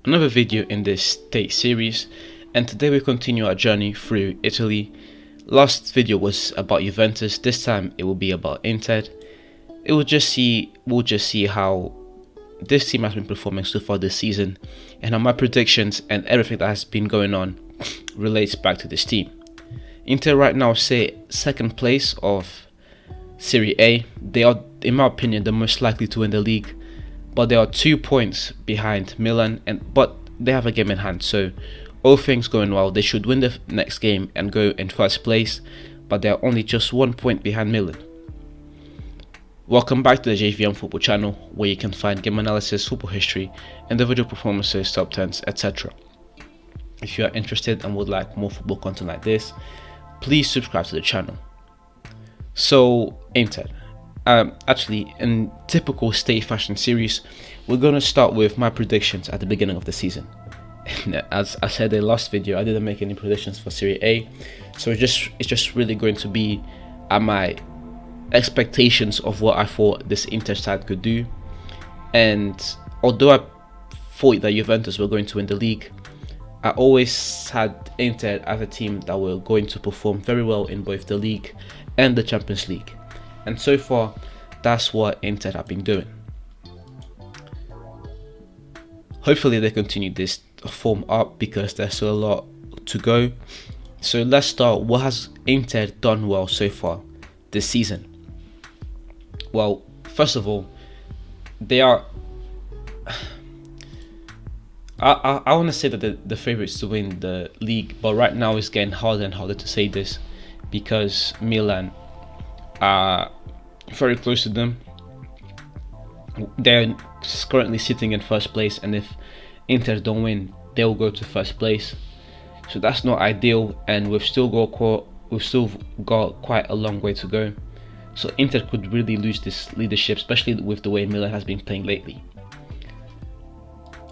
Another video in this state series, and today we continue our journey through Italy. Last video was about Juventus, this time it will be about Inter. We'll just see how this team has been performing so far this season, and how my predictions and everything that has been going on relates back to this team. Inter right now sit second place of Serie A. They are, in my opinion, the most likely to win the league, but they are 2 points behind Milan, but they have a game in hand, so all things going well, they should win the next game and go in first place, but they are only just 1 point behind Milan. Welcome back to the JVM Football channel, where you can find game analysis, football history, individual performances, top 10s, etc. If you are interested and would like more football content like this, please subscribe to the channel. So, Inter. Actually, in typical stay fashion series, we're going to start with my predictions at the beginning of the season. As I said in the last video, I didn't make any predictions for Serie A, so it's just really going to be at my expectations of what I thought this Inter side could do. And although I thought that Juventus were going to win the league, I always had Inter as a team that were going to perform very well in both the league and the Champions League. And so far, that's what Inter have been doing. Hopefully they continue this form up because there's still a lot to go. So let's start. What has Inter done well so far this season? Well, first of all, they are... I want to say that the favourites to win the league, but right now it's getting harder and harder to say this because Milan are very close to them. They're currently sitting in first place, and if Inter don't win, they'll go to first place. So that's not ideal, and we've still got quite a long way to go. So Inter could really lose this leadership, especially with the way Milan has been playing lately.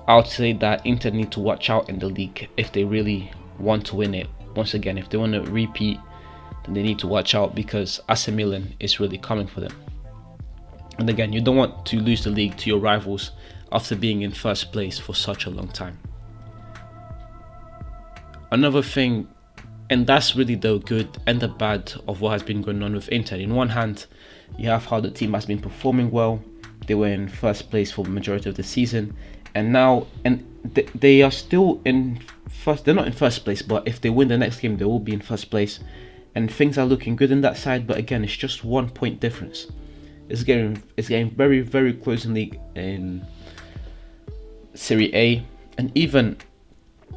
I would say that Inter need to watch out in the league if they really want to win it. Once again, if they want to repeat, then they need to watch out because AC Milan is really coming for them. And again, you don't want to lose the league to your rivals after being in first place for such a long time. Another thing, and that's really the good and the bad of what has been going on with Inter. In one hand, you have how the team has been performing well. They were in first place for the majority of the season, and now they are still in first. They're not in first place, but if they win the next game, they will be in first place, and things are looking good in that side. But again, it's just 1 point difference. It's getting very, very close in Serie A, and even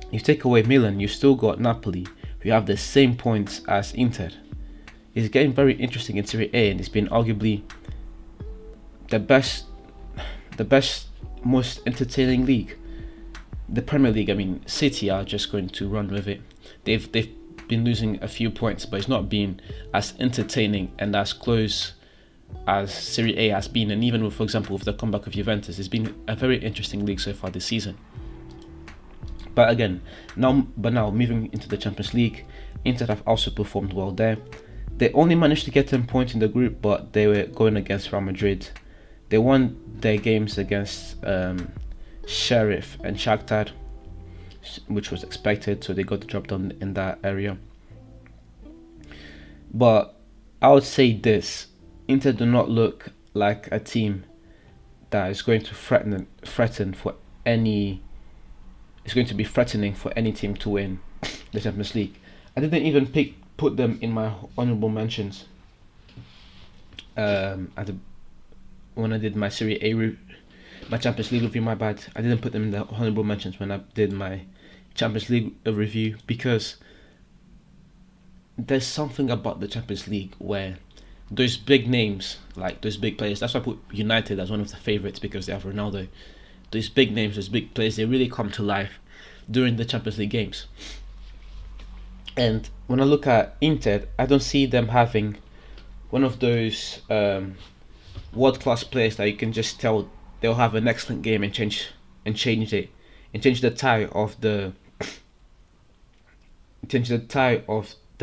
if you take away Milan, you still got Napoli. You have the same points as Inter. It's getting very interesting in Serie A, and it's been arguably the best, most entertaining league. The Premier League, I mean, City are just going to run with it. They've been losing a few points, but it's not been as entertaining and as close as Serie A has been. And even with, for example, with the comeback of Juventus, it's been a very interesting league so far this season. But again, now moving into the Champions League, Inter have also performed well there. They only managed to get 10 points in the group, but they were going against Real Madrid. They won their games against Sheriff and Shakhtar, which was expected, so they got the job done in that area. But I would say this: Inter do not look like a team that is going to threaten for any. It's going to be threatening for any team to win the Champions League. I didn't even put them in my honorable mentions. When I did my Serie A, my Champions League review, my bad. I didn't put them in the honorable mentions when I did my Champions League review because there's something about the Champions League where those big names, like those big players, that's why I put United as one of the favourites because they have Ronaldo. Those big names, those big players, they really come to life during the Champions League games. And when I look at Inter, I don't see them having one of those world-class players that you can just tell they'll have an excellent game and change the tide of the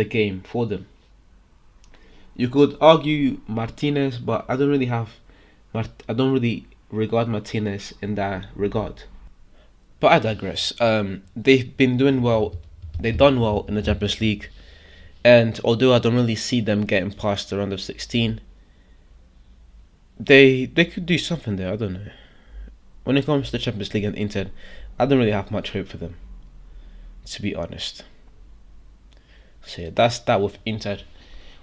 game for them. You could argue Martinez, but I don't really regard Martinez in that regard. But I digress. They've been doing well. They've done well in the Champions League, and although I don't really see them getting past the round of 16, they could do something there. I don't know. When it comes to the Champions League and Inter, I don't really have much hope for them, to be honest. So yeah, that's that with Inter.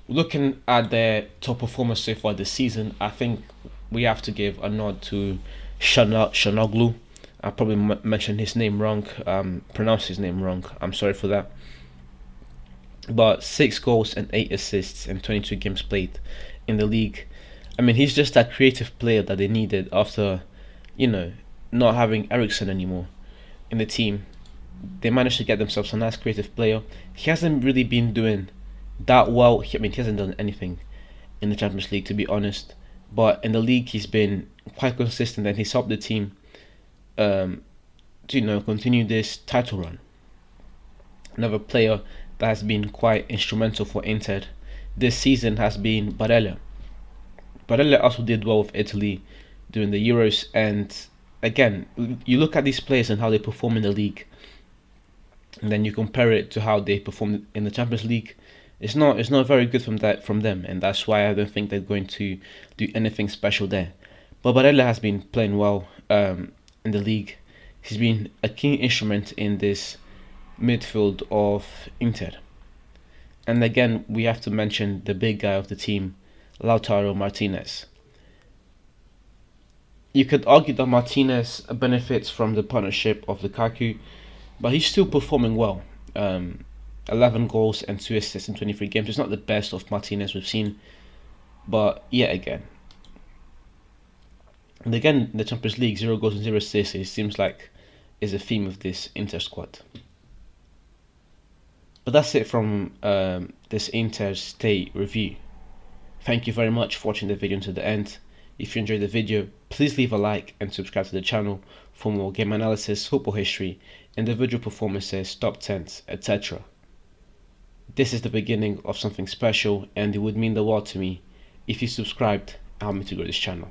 Looking at their top performers so far this season, I think we have to give a nod to Shanoglu. I probably mentioned his name wrong, pronounced his name wrong. I'm sorry for that. But 6 goals and 8 assists in 22 games played in the league. I mean, he's just that creative player that they needed after, not having Ericsson anymore in the team. They managed to get themselves a nice creative player. He hasn't really been doing that well. I mean, he hasn't done anything in the Champions League, to be honest. But in the league, he's been quite consistent, and he's helped the team to continue this title run. Another player that has been quite instrumental for Inter this season has been Barella. Barella also did well with Italy during the Euros, and again, you look at these players and how they perform in the league, and then you compare it to how they performed in the Champions League. It's not very good from them, and that's why I don't think they're going to do anything special there. But Barella has been playing well in the league. He's been a key instrument in this midfield of Inter. And again, we have to mention the big guy of the team, Lautaro Martinez. You could argue that Martinez benefits from the partnership of Lukaku, but he's still performing well. 11 goals and 2 assists in 23 games. It's not the best of Martinez we've seen, but yet again. And again, in the Champions League, 0 goals and 0 assists, it seems like is a theme of this Inter squad. But that's it from this Inter State review. Thank you very much for watching the video until the end. If you enjoyed the video, please leave a like and subscribe to the channel for more game analysis, football history, individual performances, top 10s, etc. This is the beginning of something special, and it would mean the world to me if you subscribed and help me to grow this channel.